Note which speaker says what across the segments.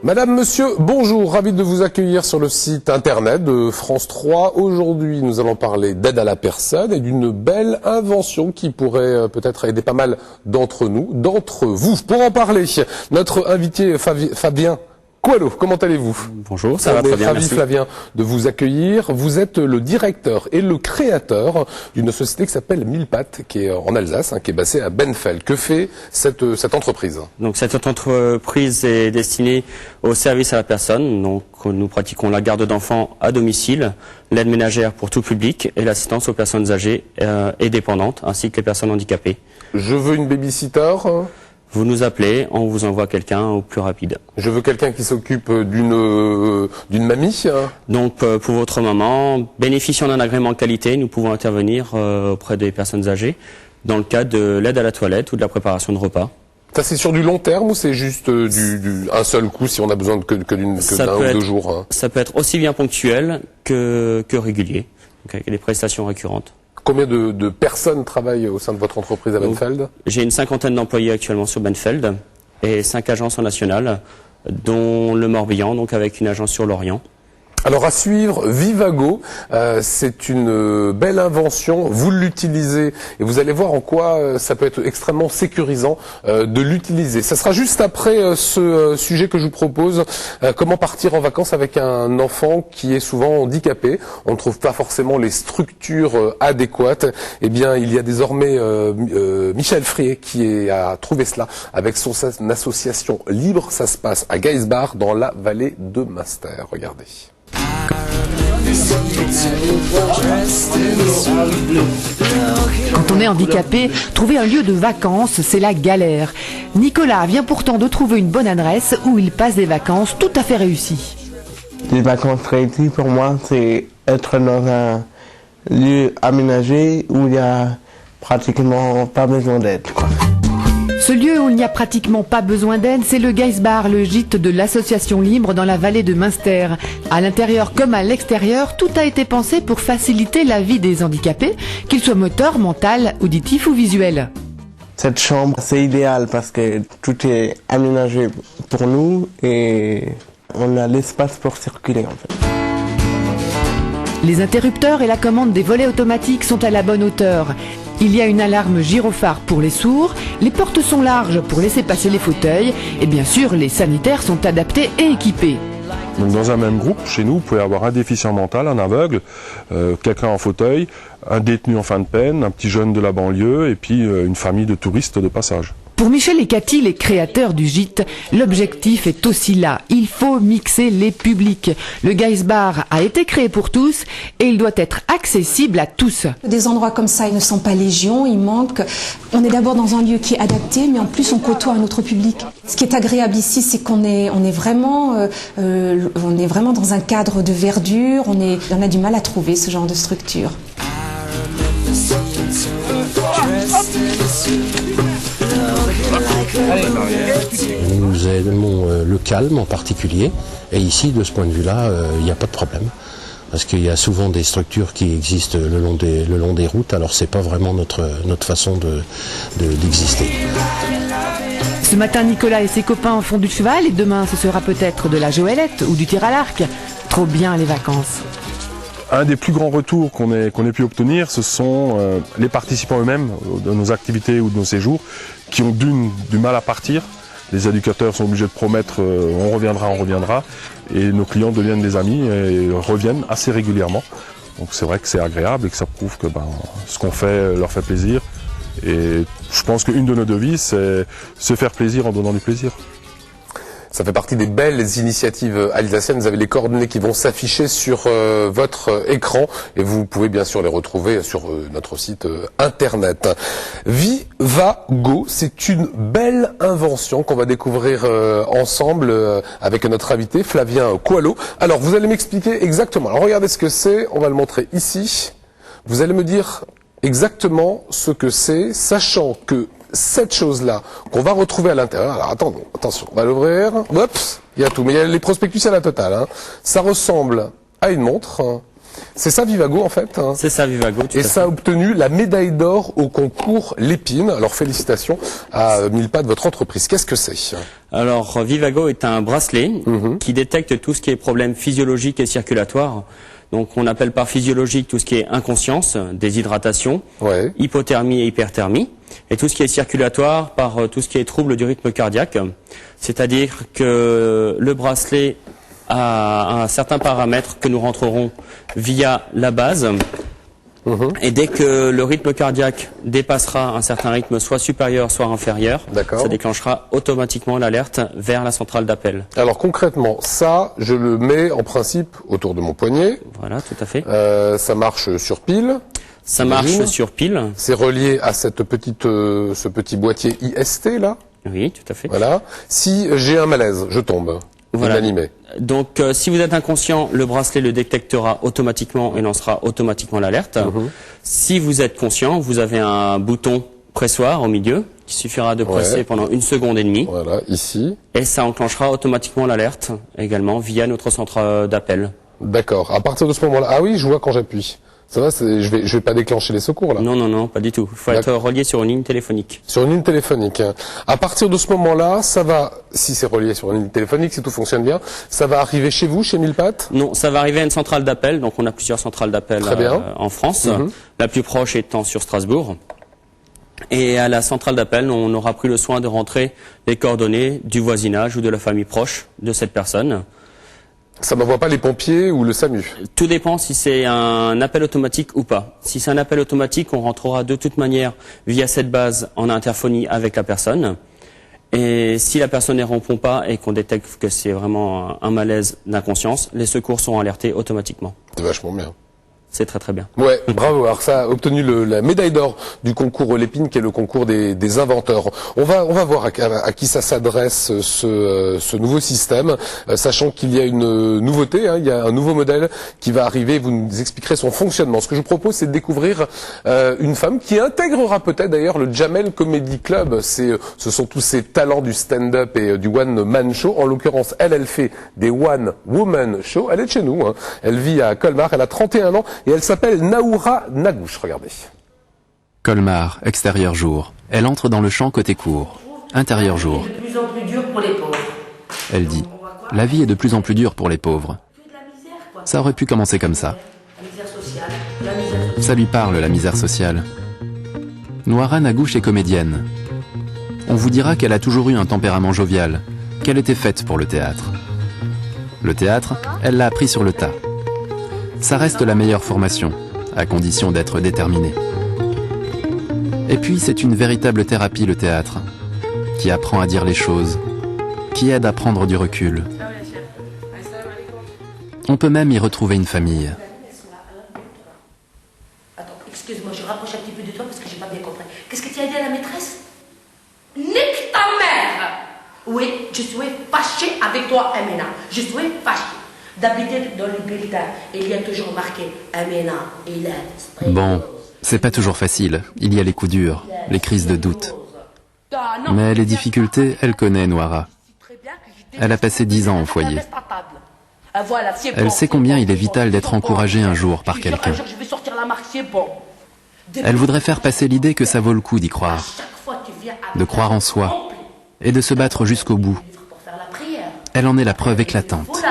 Speaker 1: Madame, monsieur, bonjour, ravi de vous accueillir sur le site internet de France 3. Aujourd'hui, nous allons parler d'aide à la personne et d'une belle invention qui pourrait peut-être aider pas mal d'entre vous. Pour en parler, notre invité Fabien Coelho, comment allez-vous?
Speaker 2: Bonjour, ça va très bien, merci.
Speaker 1: Flavien, de vous accueillir. Vous êtes le directeur et le créateur d'une société qui s'appelle Millepattes, qui est en Alsace, qui est basée à Benfeld. Que fait cette entreprise?
Speaker 2: Donc cette entreprise est destinée au service à la personne. Donc nous pratiquons la garde d'enfants à domicile, l'aide ménagère pour tout public et l'assistance aux personnes âgées et dépendantes, ainsi que les personnes handicapées.
Speaker 1: Je veux une babysitter.
Speaker 2: Vous nous appelez, on vous envoie quelqu'un au plus rapide.
Speaker 1: Je veux quelqu'un qui s'occupe d'une mamie.
Speaker 2: Donc pour votre maman, bénéficiant d'un agrément qualité, nous pouvons intervenir auprès des personnes âgées dans le cadre de l'aide à la toilette ou de la préparation de repas.
Speaker 1: Ça c'est sur du long terme ou c'est juste un seul coup si on a besoin que d'un ou deux jours?
Speaker 2: Ça peut être aussi bien ponctuel que régulier, donc avec des prestations récurrentes.
Speaker 1: Combien de personnes travaillent au sein de votre entreprise à Benfeld?
Speaker 2: J'ai une cinquantaine d'employés actuellement sur Benfeld et 5 agences en national, dont le Morbihan, donc avec une agence sur l'Orient.
Speaker 1: Alors à suivre, Vivago, c'est une belle invention, vous l'utilisez et vous allez voir en quoi ça peut être extrêmement sécurisant de l'utiliser. Ça sera juste après ce sujet que je vous propose, comment partir en vacances avec un enfant qui est souvent handicapé. On ne trouve pas forcément les structures adéquates. Eh bien, il y a désormais Michel Frier qui a trouvé cela avec son association libre. Ça se passe à Geisbach dans la vallée de Münster. Regardez.
Speaker 3: Quand on est handicapé, trouver un lieu de vacances, c'est la galère. Nicolas vient pourtant de trouver une bonne adresse où il passe des vacances tout à fait réussies.
Speaker 4: Les vacances réussies pour moi, c'est être dans un lieu aménagé où il n'y a pratiquement pas besoin d'aide.
Speaker 3: Ce lieu où il n'y a pratiquement pas besoin d'aide, c'est le Geisbach, le gîte de l'association libre dans la vallée de Münster. À l'intérieur comme à l'extérieur, tout a été pensé pour faciliter la vie des handicapés, qu'ils soient moteurs, mental, auditifs ou visuels.
Speaker 4: Cette chambre, c'est idéal parce que tout est aménagé pour nous et on a l'espace pour circuler en fait.
Speaker 3: Les interrupteurs et la commande des volets automatiques sont à la bonne hauteur. Il y a une alarme gyrophare pour les sourds, les portes sont larges pour laisser passer les fauteuils et bien sûr les sanitaires sont adaptés et équipés.
Speaker 5: Donc dans un même groupe, chez nous, vous pouvez avoir un déficient mental, un aveugle, quelqu'un en fauteuil, un détenu en fin de peine, un petit jeune de la banlieue et puis une famille de touristes de passage.
Speaker 3: Pour Michel et Cathy, les créateurs du gîte, l'objectif est aussi là. Il faut mixer les publics. Le Geisbach a été créé pour tous et il doit être accessible à tous.
Speaker 6: Des endroits comme ça, ils ne sont pas légion, il manque. On est d'abord dans un lieu qui est adapté, mais en plus on côtoie un autre public. Ce qui est agréable ici, c'est qu'on est vraiment dans un cadre de verdure. On a du mal à trouver ce genre de structure.
Speaker 7: Nous aimons le calme en particulier, et ici, de ce point de vue-là, il n'y a pas de problème. Parce qu'il y a souvent des structures qui existent le long des routes, alors c'est pas vraiment notre façon d'exister.
Speaker 3: Ce matin, Nicolas et ses copains font du cheval, et demain, ce sera peut-être de la joëlette ou du tir à l'arc. Trop bien les vacances.
Speaker 5: Un des plus grands retours qu'on ait pu obtenir, ce sont les participants eux-mêmes de nos activités ou de nos séjours qui ont du mal à partir. Les éducateurs sont obligés de promettre on reviendra et nos clients deviennent des amis et reviennent assez régulièrement. Donc c'est vrai que c'est agréable et que ça prouve que ce qu'on fait leur fait plaisir. Et je pense qu'une de nos devises, c'est se faire plaisir en donnant du plaisir.
Speaker 1: Ça fait partie des belles initiatives alsaciennes. Vous avez les coordonnées qui vont s'afficher sur votre écran et vous pouvez bien sûr les retrouver sur notre site internet. Vivago, c'est une belle invention qu'on va découvrir ensemble avec notre invité Flavien Coelho. Alors vous allez m'expliquer exactement. Alors regardez ce que c'est, on va le montrer ici. Vous allez me dire exactement ce que c'est, sachant que cette chose-là qu'on va retrouver à l'intérieur. Alors attendons, attention, on va l'ouvrir. Oups, il y a tout, mais il y a les prospectus à la totale. Hein. Ça ressemble à une montre. Hein. C'est ça Vivago en fait. Hein.
Speaker 2: C'est ça Vivago.
Speaker 1: Et ça a obtenu la médaille d'or au concours Lépine. Alors félicitations à Milpat, votre entreprise. Qu'est-ce que c'est?
Speaker 2: Alors Vivago est un bracelet qui détecte tout ce qui est problème physiologique et circulatoire. Donc on appelle par physiologique tout ce qui est inconscience, déshydratation, hypothermie et hyperthermie, et tout ce qui est circulatoire par tout ce qui est trouble du rythme cardiaque. C'est-à-dire que le bracelet a un certain paramètre que nous rentrerons via la base. Et dès que le rythme cardiaque dépassera un certain rythme, soit supérieur, soit inférieur, ça déclenchera automatiquement l'alerte vers la centrale d'appel.
Speaker 1: Alors concrètement, ça, je le mets en principe autour de mon poignet.
Speaker 2: Voilà, tout à fait.
Speaker 1: Ça marche sur pile.
Speaker 2: Ça marche sur pile.
Speaker 1: C'est relié à cette petite, ce petit boîtier IST là.
Speaker 2: Oui, tout à fait.
Speaker 1: Voilà. Si j'ai un malaise, je tombe.
Speaker 2: Voilà. Donc, si vous êtes inconscient, le bracelet le détectera automatiquement et lancera automatiquement l'alerte. Si vous êtes conscient, vous avez un bouton pressoir au milieu qui suffira de presser pendant 1 seconde et demie.
Speaker 1: Voilà, ici.
Speaker 2: Et ça enclenchera automatiquement l'alerte également via notre centre d'appel.
Speaker 1: D'accord. À partir de ce moment-là, ah oui, je vois quand j'appuie. Ça va, je vais pas déclencher les secours là.
Speaker 2: Non, non, non, pas du tout. Il faut être relié sur une ligne téléphonique.
Speaker 1: Sur une ligne téléphonique. À partir de ce moment-là, ça va, si c'est relié sur une ligne téléphonique, si tout fonctionne bien, ça va arriver chez vous, chez Milpat?
Speaker 2: Non, ça va arriver à une centrale d'appel. Donc on a plusieurs centrales d'appel en France. La plus proche étant sur Strasbourg. Et à la centrale d'appel, on aura pris le soin de rentrer les coordonnées du voisinage ou de la famille proche de cette personne.
Speaker 1: Ça n'envoie pas les pompiers ou le SAMU?
Speaker 2: Tout dépend si c'est un appel automatique ou pas. Si c'est un appel automatique, on rentrera de toute manière via cette base en interphonie avec la personne. Et si la personne ne répond pas et qu'on détecte que c'est vraiment un malaise d'inconscience, les secours sont alertés automatiquement.
Speaker 1: C'est vachement bien.
Speaker 2: C'est très très bien.
Speaker 1: Ouais, bravo. Alors ça a obtenu la médaille d'or du concours Lépine, qui est le concours des inventeurs. On va voir à qui ça s'adresse ce nouveau système, sachant qu'il y a une nouveauté, hein, il y a un nouveau modèle qui va arriver. Vous nous expliquerez son fonctionnement. Ce que je vous propose, c'est de découvrir une femme qui intégrera peut-être d'ailleurs le Jamel Comedy Club. Ce sont tous ces talents du stand-up et du one-man show. En l'occurrence, elle fait des one-woman show. Elle est de chez nous. Hein. Elle vit à Colmar. Elle a 31 ans. Et elle s'appelle Noura Nagouche, regardez.
Speaker 8: Colmar, extérieur jour. Elle entre dans le champ côté cour. Intérieur jour.
Speaker 9: De plus en plus dur pour les pauvres.
Speaker 8: Elle dit, la vie est de plus en plus dure pour les pauvres. Ça aurait pu commencer comme ça. Ça lui parle, la misère sociale. Noura Nagouche est comédienne. On vous dira qu'elle a toujours eu un tempérament jovial, qu'elle était faite pour le théâtre. Le théâtre, elle l'a appris sur le tas. Ça reste la meilleure formation, à condition d'être déterminé. Et puis c'est une véritable thérapie, le théâtre, qui apprend à dire les choses, qui aide à prendre du recul. On peut même y retrouver une famille.
Speaker 9: Attends, excuse-moi, je rapproche un petit peu de toi parce que j'ai pas bien compris. Qu'est-ce que tu as dit à la maîtresse? Nique ta mère! Oui, je suis fâchée avec toi, Amina. Je suis fâchée. D'habitude, dans le bulletin, il y a toujours marqué Amina, il est...
Speaker 8: Bon, c'est pas toujours facile. Il y a les coups durs, les crises de doute. Mais les difficultés, elle connaît, Noura. Elle a passé 10 ans au foyer. Elle sait combien il est vital d'être encouragé un jour par quelqu'un. Elle voudrait faire passer l'idée que ça vaut le coup d'y croire, de croire en soi et de se battre jusqu'au bout. Elle en est la preuve éclatante.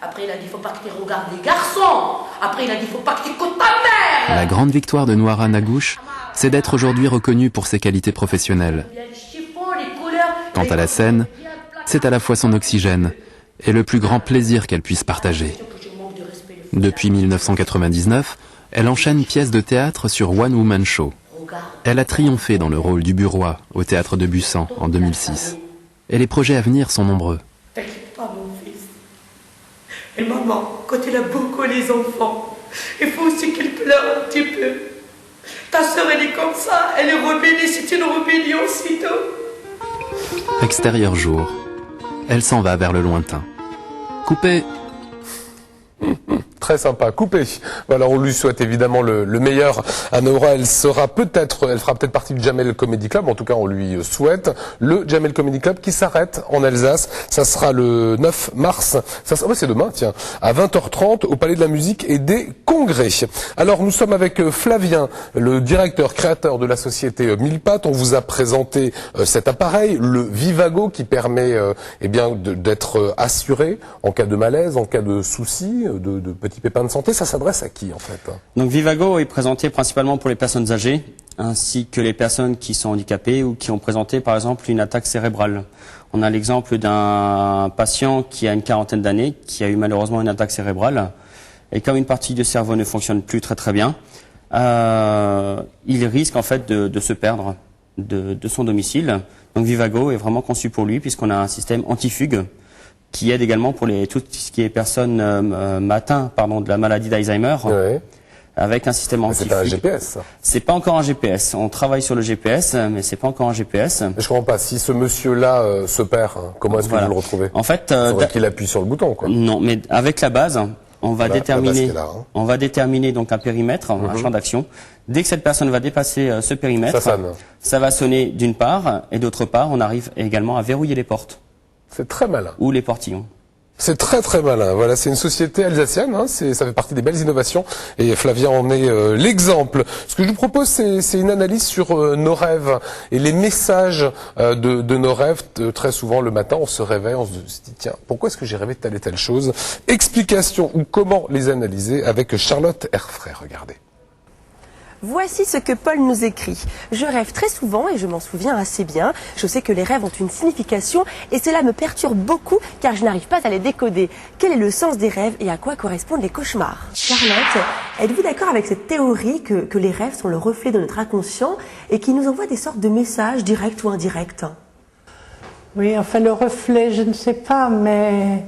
Speaker 9: Après, il a dit, faut pas que tu regardes les garçons. Après, il a dit, faut pas que tu écoutes ta mère.
Speaker 8: La grande victoire de Noura Nagouche, c'est d'être aujourd'hui reconnue pour ses qualités professionnelles. Quant à la scène, c'est à la fois son oxygène et le plus grand plaisir qu'elle puisse partager. Depuis 1999, elle enchaîne pièces de théâtre sur One Woman Show. Elle a triomphé dans le rôle du Burois au théâtre de Busan en 2006. Et les projets à venir sont nombreux.
Speaker 9: Et maman, quand elle a beaucoup les enfants, il faut aussi qu'elle pleure un petit peu. Ta sœur, elle est comme ça, elle est rebelle, c'est une rébellion, sitôt.
Speaker 8: Extérieur jour. Elle s'en va vers le lointain. Coupé.
Speaker 1: Très sympa, coupé. Voilà, on lui souhaite évidemment le meilleur. À Nora, elle fera peut-être partie du Jamel Comedy Club. En tout cas, on lui souhaite le Jamel Comedy Club qui s'arrête en Alsace. Ça sera le 9 mars. C'est demain, tiens, à 20h30 au Palais de la Musique et des Congrès. Alors, nous sommes avec Flavien, le directeur créateur de la société Mille Pattes. On vous a présenté cet appareil, le Vivago, qui permet d'être assuré en cas de malaise, en cas de soucis, de petits pépins de santé. Ça s'adresse à qui en fait?
Speaker 2: Donc Vivago est présenté principalement pour les personnes âgées ainsi que les personnes qui sont handicapées ou qui ont présenté par exemple une attaque cérébrale. On a l'exemple d'un patient qui a une quarantaine d'années qui a eu malheureusement une attaque cérébrale et comme une partie du cerveau ne fonctionne plus très bien, il risque en fait de se perdre de son domicile. Donc Vivago est vraiment conçu pour lui puisqu'on a un système anti-fugue qui aide également pour tout ce qui est personnes atteintes de la maladie d'Alzheimer, avec un système anti-fugue.
Speaker 1: C'est un GPS, ça.
Speaker 2: C'est pas encore un GPS. On travaille sur le GPS, mais c'est pas encore un GPS.
Speaker 1: Mais je comprends pas. Si ce monsieur-là se perd, comment est-ce que vous le retrouvez?
Speaker 2: En fait,
Speaker 1: il faudrait qu'il appuie sur le bouton, quoi.
Speaker 2: Non, mais avec la base, on va déterminer donc un périmètre, un champ d'action. Dès que cette personne va dépasser ce périmètre, ça va sonner d'une part, et d'autre part, on arrive également à verrouiller les portes.
Speaker 1: C'est très malin.
Speaker 2: Ou les portillons.
Speaker 1: C'est très malin. Voilà, c'est une société alsacienne, hein, ça fait partie des belles innovations et Flavien en est l'exemple. Ce que je vous propose, c'est une analyse sur nos rêves et les messages de nos rêves. Très souvent, le matin, on se réveille, on se dit tiens, pourquoi est-ce que j'ai rêvé de telle et telle chose? Explication ou comment les analyser avec Charlotte Erfray. Regardez.
Speaker 10: Voici ce que Paul nous écrit. Je rêve très souvent et je m'en souviens assez bien. Je sais que les rêves ont une signification et cela me perturbe beaucoup car je n'arrive pas à les décoder. Quel est le sens des rêves et à quoi correspondent les cauchemars? Charlotte, êtes-vous d'accord avec cette théorie que les rêves sont le reflet de notre inconscient et qui nous envoient des sortes de messages directs ou indirects?
Speaker 11: Oui, enfin le reflet, je ne sais pas, mais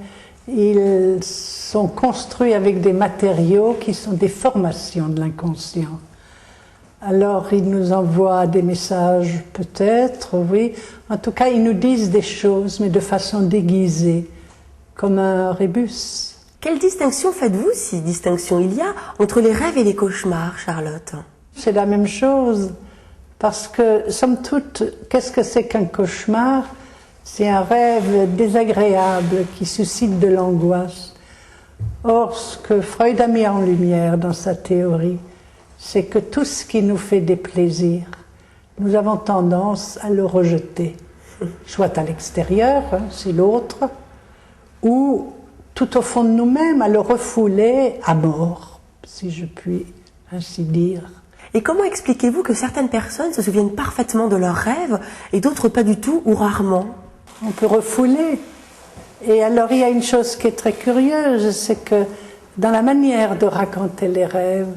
Speaker 11: ils sont construits avec des matériaux qui sont des formations de l'inconscient. Alors, ils nous envoient des messages, peut-être, oui. En tout cas, ils nous disent des choses, mais de façon déguisée, comme un rébus.
Speaker 10: Quelle distinction faites-vous, si distinction il y a, entre les rêves et les cauchemars, Charlotte?
Speaker 11: C'est la même chose, parce que, somme toute, qu'est-ce que c'est qu'un cauchemar? C'est un rêve désagréable qui suscite de l'angoisse. Or, ce que Freud a mis en lumière dans sa théorie, c'est que tout ce qui nous fait des plaisirs, nous avons tendance à le rejeter, soit à l'extérieur, c'est l'autre, ou tout au fond de nous-mêmes, à le refouler à mort, si je puis ainsi dire.
Speaker 10: Et comment expliquez-vous que certaines personnes se souviennent parfaitement de leurs rêves et d'autres pas du tout ou rarement?
Speaker 11: On peut refouler. Et alors il y a une chose qui est très curieuse, c'est que dans la manière de raconter les rêves,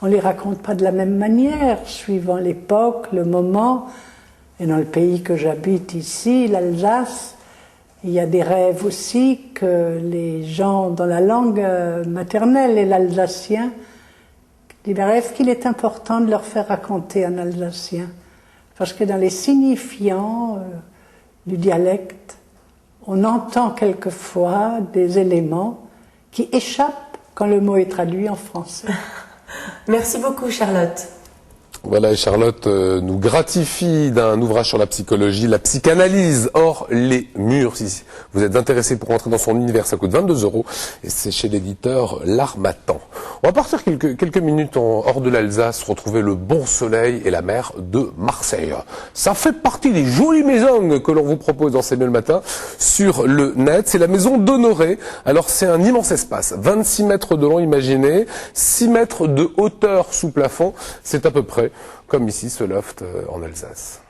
Speaker 11: on ne les raconte pas de la même manière, suivant l'époque, le moment. Et dans le pays que j'habite ici, l'Alsace, il y a des rêves aussi que les gens, dans la langue maternelle et l'alsacien, des rêves qu'il est important de leur faire raconter en alsacien. Parce que dans les signifiants du dialecte, on entend quelquefois des éléments qui échappent quand le mot est traduit en français.
Speaker 10: Merci beaucoup, Charlotte.
Speaker 1: Voilà, et Charlotte nous gratifie d'un ouvrage sur la psychologie, la psychanalyse hors les murs. Si vous êtes intéressé pour rentrer dans son univers, ça coûte 22 € et c'est chez l'éditeur L'Harmattan. On va partir quelques minutes hors de l'Alsace, retrouver le bon soleil et la mer de Marseille. Ça fait partie des jolies maisons que l'on vous propose dans C'est mieux le matin sur le net. C'est la maison d'Honoré. Alors c'est un immense espace, 26 mètres de long, imaginez, 6 mètres de hauteur sous plafond. C'est à peu près comme ici, ce loft en Alsace.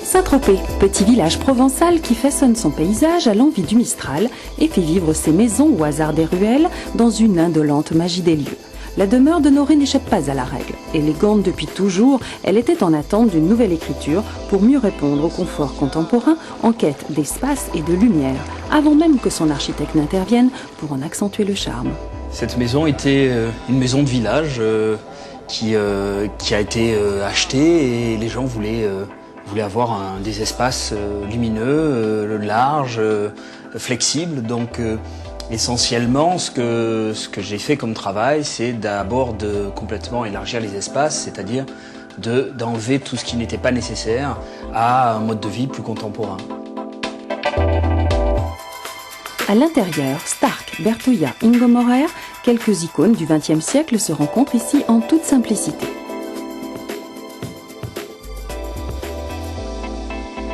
Speaker 12: Saint-Tropez, petit village provençal qui façonne son paysage à l'envi du Mistral et fait vivre ses maisons au hasard des ruelles dans une indolente magie des lieux. La demeure d'Honoré n'échappe pas à la règle. Élégante depuis toujours, elle était en attente d'une nouvelle écriture pour mieux répondre au confort contemporain en quête d'espace et de lumière, avant même que son architecte n'intervienne pour en accentuer le charme.
Speaker 13: Cette maison était une maison de village qui a été acheté et les gens voulaient avoir des espaces lumineux, larges, flexibles. Donc Essentiellement, ce que j'ai fait comme travail, c'est d'abord de complètement élargir les espaces, c'est-à-dire d'enlever tout ce qui n'était pas nécessaire à un mode de vie plus contemporain.
Speaker 12: À l'intérieur, Stark, Berthoya, Ingo Maurer, quelques icônes du XXe siècle se rencontrent ici en toute simplicité.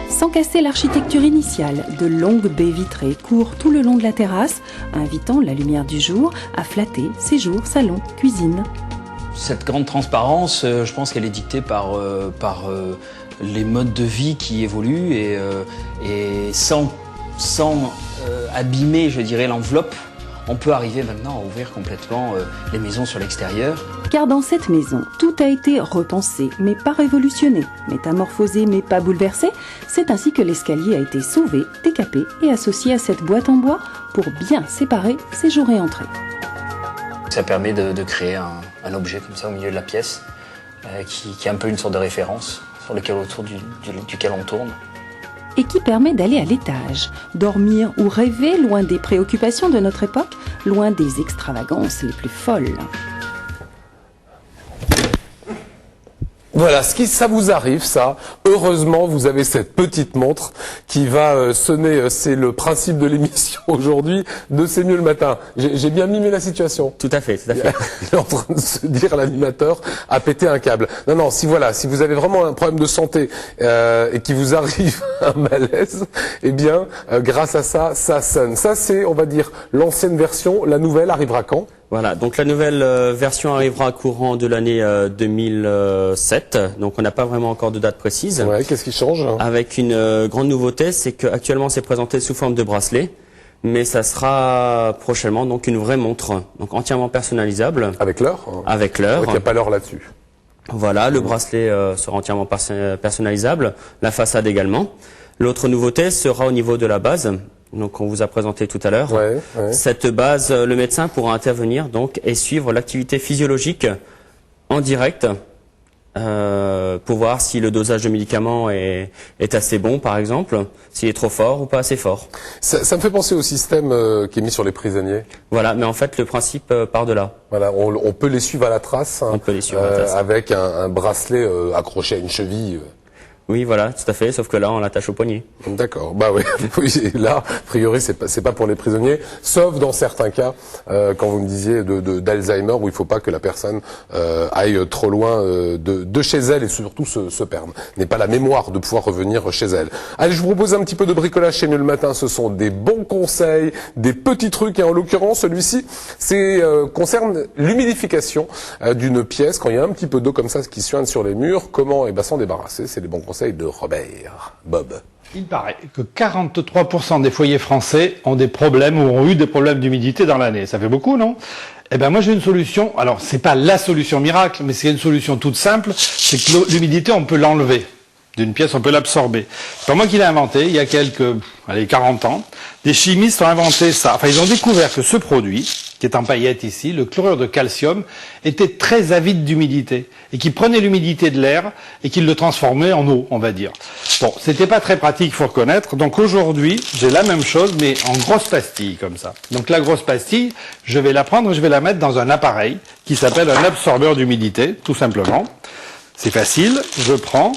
Speaker 12: Sans casser l'architecture initiale, de longues baies vitrées courent tout le long de la terrasse, invitant la lumière du jour à flatter séjour, salon, cuisine.
Speaker 13: Cette grande transparence, je pense qu'elle est dictée par les modes de vie qui évoluent et sans abîmer, je dirais, l'enveloppe, on peut arriver maintenant à ouvrir complètement les maisons sur l'extérieur.
Speaker 12: Car dans cette maison, tout a été repensé, mais pas révolutionné, métamorphosé, mais pas bouleversé. C'est ainsi que l'escalier a été sauvé, décapé et associé à cette boîte en bois pour bien séparer séjour et entrée.
Speaker 13: Ça permet de créer un objet comme ça au milieu de la pièce, qui est un peu une sorte de référence autour duquel on tourne.
Speaker 12: Et qui permet d'aller à l'étage, dormir ou rêver loin des préoccupations de notre époque, loin des extravagances les plus folles.
Speaker 1: Voilà, ça vous arrive, ça. Heureusement, vous avez cette petite montre qui va sonner. C'est le principe de l'émission aujourd'hui de C'est mieux le matin. J'ai bien mimé la situation.
Speaker 2: Tout à fait, tout à fait.
Speaker 1: Il est en train de se dire, l'animateur a pété un câble. Non, si vous avez vraiment un problème de santé et qu'il vous arrive un malaise, eh bien, grâce à ça sonne. Ça, c'est, on va dire, l'ancienne version. La nouvelle arrivera quand ?
Speaker 2: Voilà, donc la nouvelle version arrivera courant de l'année 2007, donc on n'a pas vraiment encore de date précise.
Speaker 1: Ouais, qu'est-ce qui change ?
Speaker 2: Avec une grande nouveauté, c'est qu'actuellement c'est présenté sous forme de bracelet, mais ça sera prochainement donc une vraie montre, donc entièrement personnalisable.
Speaker 1: Avec l'heure ?
Speaker 2: Avec l'heure.
Speaker 1: Il n'y a pas l'heure là-dessus.
Speaker 2: Voilà, le bracelet sera entièrement personnalisable, la façade également. L'autre nouveauté sera au niveau de la base. Donc on vous a présenté tout à l'heure.
Speaker 1: Ouais.
Speaker 2: Cette base, le médecin pourra intervenir donc et suivre l'activité physiologique en direct pour voir si le dosage de médicaments est assez bon, par exemple, s'il est trop fort ou pas assez fort.
Speaker 1: Ça me fait penser au système qui est mis sur les prisonniers.
Speaker 2: Voilà, mais en fait le principe part de là.
Speaker 1: Voilà, on peut les suivre à la trace.
Speaker 2: On peut les suivre à la trace.
Speaker 1: Avec un bracelet accroché à une cheville.
Speaker 2: Oui, voilà, tout à fait, sauf que là, on l'attache au poignet.
Speaker 1: D'accord, bah oui. Là, a priori, c'est pas pour les prisonniers, sauf dans certains cas, quand vous me disiez d'Alzheimer, où il faut pas que la personne aille trop loin de chez elle et surtout se perde. N'ait pas la mémoire de pouvoir revenir chez elle. Allez, je vous propose un petit peu de bricolage chez Mieux le matin. Ce sont des bons conseils, des petits trucs, et en l'occurrence, celui-ci, concerne l'humidification d'une pièce. Quand il y a un petit peu d'eau comme ça qui suinte sur les murs, comment s'en débarrasser? C'est les bons conseils de Robert. Bob.
Speaker 14: Il paraît que 43% des foyers français ont des problèmes ou ont eu des problèmes d'humidité dans l'année. Ça fait beaucoup, non? Eh ben moi j'ai une solution. Alors c'est pas la solution miracle, mais c'est une solution toute simple. C'est que l'humidité on peut l'enlever d'une pièce, on peut l'absorber. C'est pas moi qui l'ai inventé. Il y a 40 ans, des chimistes ont inventé ça. Enfin ils ont découvert que ce produit, qui est en paillettes ici, le chlorure de calcium, était très avide d'humidité et qui prenait l'humidité de l'air et qui le transformait en eau, on va dire. Bon, c'était pas très pratique, il faut reconnaître. Donc aujourd'hui, j'ai la même chose, mais en grosse pastille, comme ça. Donc la grosse pastille, je vais la prendre et je vais la mettre dans un appareil qui s'appelle un absorbeur d'humidité, tout simplement. C'est facile, je prends,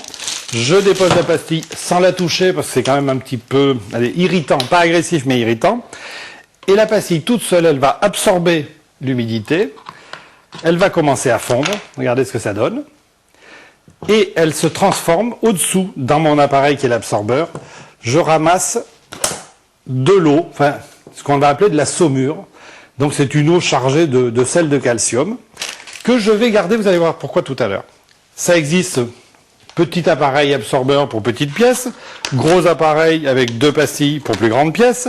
Speaker 14: je dépose la pastille sans la toucher parce que c'est quand même un petit peu irritant, pas agressif mais irritant. Et la pastille toute seule, elle va absorber l'humidité, elle va commencer à fondre, regardez ce que ça donne, et elle se transforme au-dessous, dans mon appareil qui est l'absorbeur, je ramasse de l'eau, enfin ce qu'on va appeler de la saumure, donc c'est une eau chargée de sel de calcium, que je vais garder, vous allez voir pourquoi tout à l'heure. Ça existe, petit appareil absorbeur pour petites pièces, gros appareil avec 2 pastilles pour plus grandes pièces.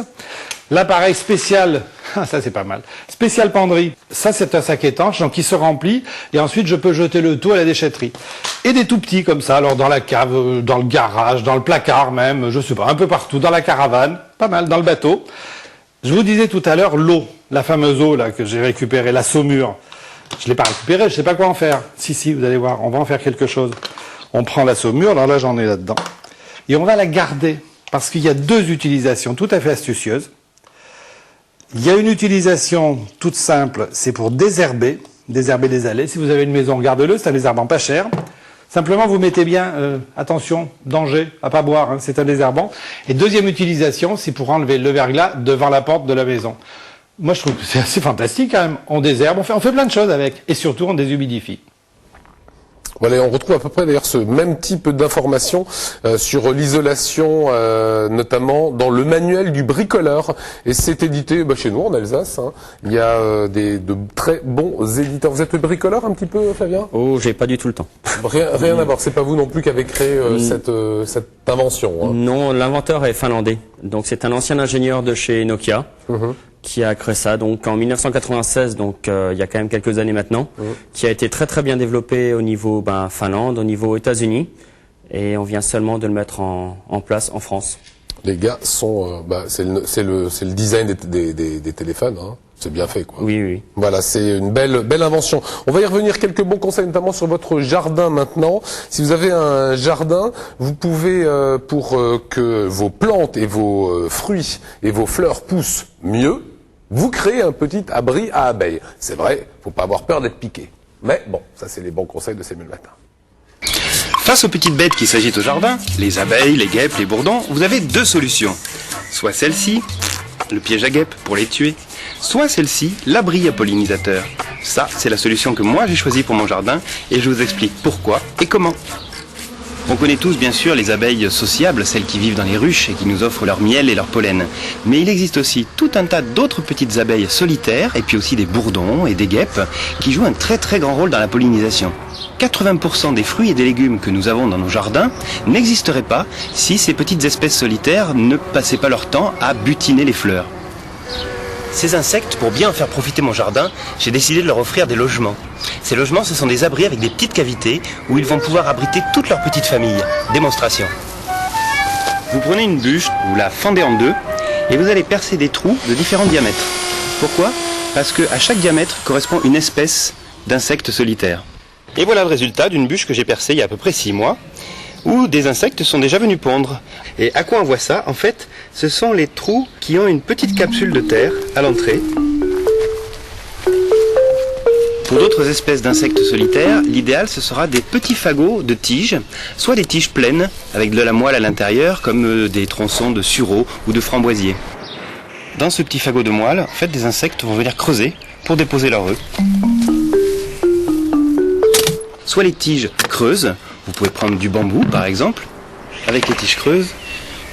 Speaker 14: L'appareil spécial, ça c'est pas mal, spécial penderie, ça c'est un sac étanche, donc il se remplit, et ensuite je peux jeter le tout à la déchetterie. Et des tout petits comme ça, alors dans la cave, dans le garage, dans le placard même, je sais pas, un peu partout, dans la caravane, pas mal, dans le bateau. Je vous disais tout à l'heure, l'eau, la fameuse eau là que j'ai récupérée, la saumure, je l'ai pas récupérée, je sais pas quoi en faire. Si, vous allez voir, on va en faire quelque chose. On prend la saumure, alors là j'en ai là-dedans, et on va la garder, parce qu'il y a 2 utilisations tout à fait astucieuses. Il y a une utilisation toute simple, c'est pour désherber des allées. Si vous avez une maison, gardez-le, c'est un désherbant pas cher. Simplement, vous mettez bien, attention, danger, à pas boire, hein, c'est un désherbant. Et deuxième utilisation, c'est pour enlever le verglas devant la porte de la maison. Moi, je trouve que c'est assez fantastique quand même. On désherbe, on fait plein de choses avec. Et surtout, on déshumidifie.
Speaker 1: Voilà, on retrouve à peu près d'ailleurs ce même type d'informations sur l'isolation, notamment dans le manuel du bricoleur. Et c'est édité chez nous en Alsace. Hein. Il y a de très bons éditeurs. Vous êtes bricoleur un petit peu, Flavien?
Speaker 2: Oh, j'ai pas du tout le temps.
Speaker 1: Rien à voir. C'est pas vous non plus qui avez créé cette invention. Hein.
Speaker 2: Non, l'inventeur est finlandais. Donc c'est un ancien ingénieur de chez Nokia. Qui a créé ça donc en 1996, donc il y a quand même quelques années maintenant, qui a été très très bien développé au niveau Finlande, au niveau États-Unis, et on vient seulement de le mettre en place en France.
Speaker 1: Les gars sont, c'est le design des téléphones, hein. C'est bien fait, quoi.
Speaker 2: Oui, oui.
Speaker 1: Voilà, c'est une belle invention. On va y revenir, quelques bons conseils, notamment sur votre jardin maintenant. Si vous avez un jardin, vous pouvez, pour que vos plantes et vos fruits et vos fleurs poussent mieux, vous créez un petit abri à abeilles. C'est vrai, faut pas avoir peur d'être piqué. Mais bon, ça c'est les bons conseils de Samuel Matin.
Speaker 15: Face aux petites bêtes qui s'agitent au jardin, les abeilles, les guêpes, les bourdons, vous avez deux solutions. Soit celle-ci, le piège à guêpes pour les tuer, soit celle-ci, l'abri à pollinisateurs. Ça, c'est la solution que moi j'ai choisie pour mon jardin et je vous explique pourquoi et comment. On connaît tous bien sûr les abeilles sociables, celles qui vivent dans les ruches et qui nous offrent leur miel et leur pollen. Mais il existe aussi tout un tas d'autres petites abeilles solitaires et puis aussi des bourdons et des guêpes qui jouent un très très grand rôle dans la pollinisation. 80% des fruits et des légumes que nous avons dans nos jardins n'existeraient pas si ces petites espèces solitaires ne passaient pas leur temps à butiner les fleurs. Ces insectes, pour bien en faire profiter mon jardin, j'ai décidé de leur offrir des logements. Ces logements, ce sont des abris avec des petites cavités où ils vont pouvoir abriter toute leur petite famille. Démonstration. Vous prenez une bûche, vous la fendez en deux et vous allez percer des trous de différents diamètres. Pourquoi? Parce qu'à chaque diamètre correspond une espèce d'insecte solitaire. Et voilà le résultat d'une bûche que j'ai percée il y a à peu près 6 mois, où des insectes sont déjà venus pondre. Et à quoi on voit ça? En fait, ce sont les trous qui ont une petite capsule de terre à l'entrée. Pour d'autres espèces d'insectes solitaires, l'idéal ce sera des petits fagots de tiges, soit des tiges pleines avec de la moelle à l'intérieur, comme des tronçons de sureau ou de framboisier. Dans ce petit fagot de moelle, en fait, des insectes vont venir creuser pour déposer leur œuf. Soit les tiges creuses, vous pouvez prendre du bambou par exemple. Avec les tiges creuses,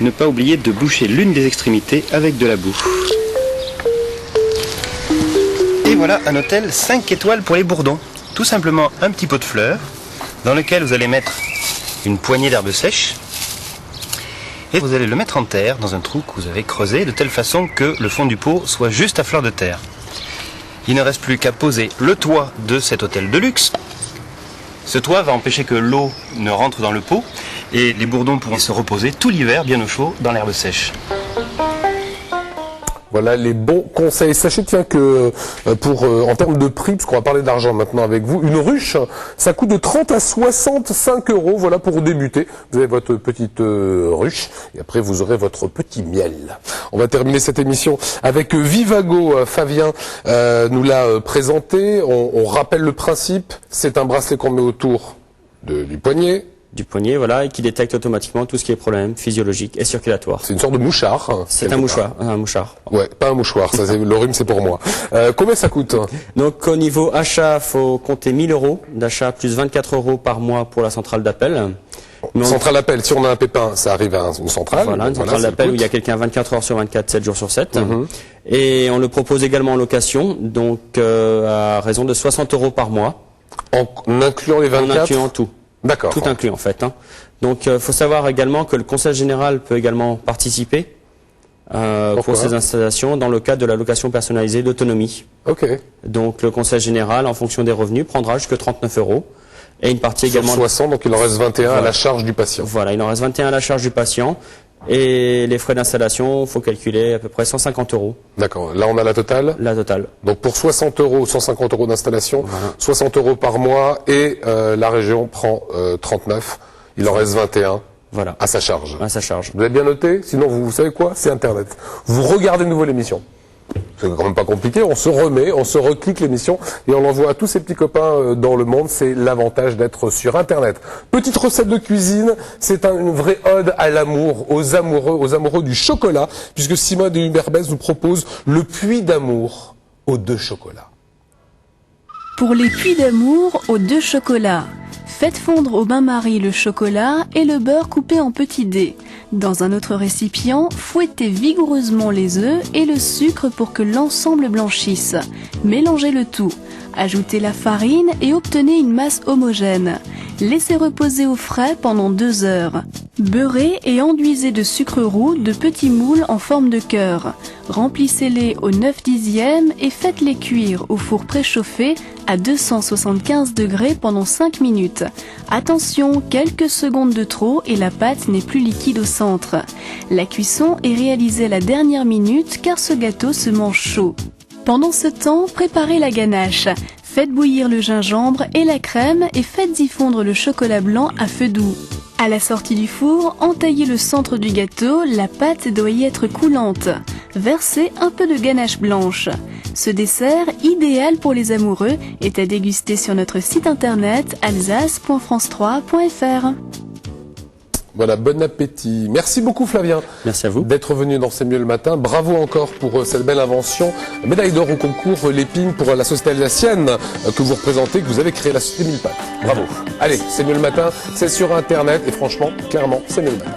Speaker 15: ne pas oublier de boucher l'une des extrémités avec de la boue. Et voilà un hôtel 5 étoiles pour les bourdons. Tout simplement un petit pot de fleurs dans lequel vous allez mettre une poignée d'herbes sèches et vous allez le mettre en terre dans un trou que vous avez creusé de telle façon que le fond du pot soit juste à fleur de terre. Il ne reste plus qu'à poser le toit de cet hôtel de luxe. Ce toit va empêcher que l'eau ne rentre dans le pot et les bourdons pourront se reposer tout l'hiver bien au chaud dans l'herbe sèche.
Speaker 1: Voilà les bons conseils. Sachez tiens que en termes de prix, parce qu'on va parler d'argent maintenant avec vous, une ruche, ça coûte de 30 à 65 €. Voilà pour débuter. Vous avez votre petite ruche et après vous aurez votre petit miel. On va terminer cette émission avec Vivago. Fabien nous l'a présenté. On rappelle le principe. C'est un bracelet qu'on met autour du poignet.
Speaker 2: Du poignet, voilà, et qui détecte automatiquement tout ce qui est problème physiologique et circulatoire.
Speaker 1: C'est une sorte de mouchard.
Speaker 2: C'est un mouchoir.
Speaker 1: Ouais, pas un mouchoir, ça c'est le rhume, c'est pour moi. Combien ça coûte?
Speaker 2: Donc au niveau achat, faut compter 1000 € d'achat plus 24 € par mois pour la centrale d'appel.
Speaker 1: Centrale d'appel, si on a un pépin, ça arrive à une centrale.
Speaker 2: Voilà, une centrale d'appel où il y a quelqu'un 24 heures sur 24, 7 jours sur 7. Et on le propose également en location, donc à raison de 60 € par mois.
Speaker 1: En incluant les 24?
Speaker 2: En incluant tout.
Speaker 1: D'accord.
Speaker 2: Tout inclus en fait. Donc faut savoir également que le Conseil général peut également participer pour ces installations dans le cadre de la location personnalisée d'autonomie.
Speaker 1: Ok.
Speaker 2: Donc le Conseil général, en fonction des revenus, prendra jusque 39 € et une partie
Speaker 1: sur
Speaker 2: également...
Speaker 1: 60, donc il en reste 21 à la charge du patient.
Speaker 2: Voilà, il en reste 21 à la charge du patient. Et les frais d'installation, il faut calculer à peu près 150 €.
Speaker 1: D'accord. Là, on a la totale?
Speaker 2: La totale.
Speaker 1: Donc pour 60 €, 150 € d'installation, voilà. 60 € par mois et la région prend 39. Il en reste 21
Speaker 2: voilà.
Speaker 1: À sa charge.
Speaker 2: À sa charge.
Speaker 1: Vous avez bien noté? Sinon, vous savez quoi? C'est Internet. Vous regardez de nouveau l'émission. c'est quand même pas compliqué, on se remet, on se reclique l'émission et on l'envoie à tous ses petits copains dans le monde. C'est l'avantage d'être sur Internet. Petite recette de cuisine, c'est une vraie ode à l'amour, aux amoureux du chocolat, puisque Simone et Hubert Bess nous proposent le puits d'amour aux 2 chocolats.
Speaker 16: Pour les puits d'amour aux 2 chocolats, faites fondre au bain-marie le chocolat et le beurre coupé en petits dés. Dans un autre récipient, fouettez vigoureusement les œufs et le sucre pour que l'ensemble blanchisse. Mélangez le tout. Ajoutez la farine et obtenez une masse homogène. Laissez reposer au frais pendant 2 heures. Beurrez et enduisez de sucre roux de petits moules en forme de cœur. Remplissez-les au 9/10 et faites-les cuire au four préchauffé à 275 degrés pendant 5 minutes. Attention, quelques secondes de trop et la pâte n'est plus liquide au centre. La cuisson est réalisée à la dernière minute car ce gâteau se mange chaud. Pendant ce temps, préparez la ganache. Faites bouillir le gingembre et la crème et faites-y fondre le chocolat blanc à feu doux. À la sortie du four, entaillez le centre du gâteau, la pâte doit y être coulante. Versez un peu de ganache blanche. Ce dessert, idéal pour les amoureux, est à déguster sur notre site internet alsace.france3.fr.
Speaker 1: Voilà, bon appétit. Merci beaucoup Flavien.
Speaker 2: Merci à vous.
Speaker 1: D'être venu dans C'est mieux le matin. Bravo encore pour cette belle invention. Médaille d'or au concours Lépine pour la société alsacienne que vous représentez, que vous avez créé, la société Mille Pattes. Bravo. Allez, C'est mieux le matin, c'est sur Internet et franchement, clairement, c'est mieux le matin.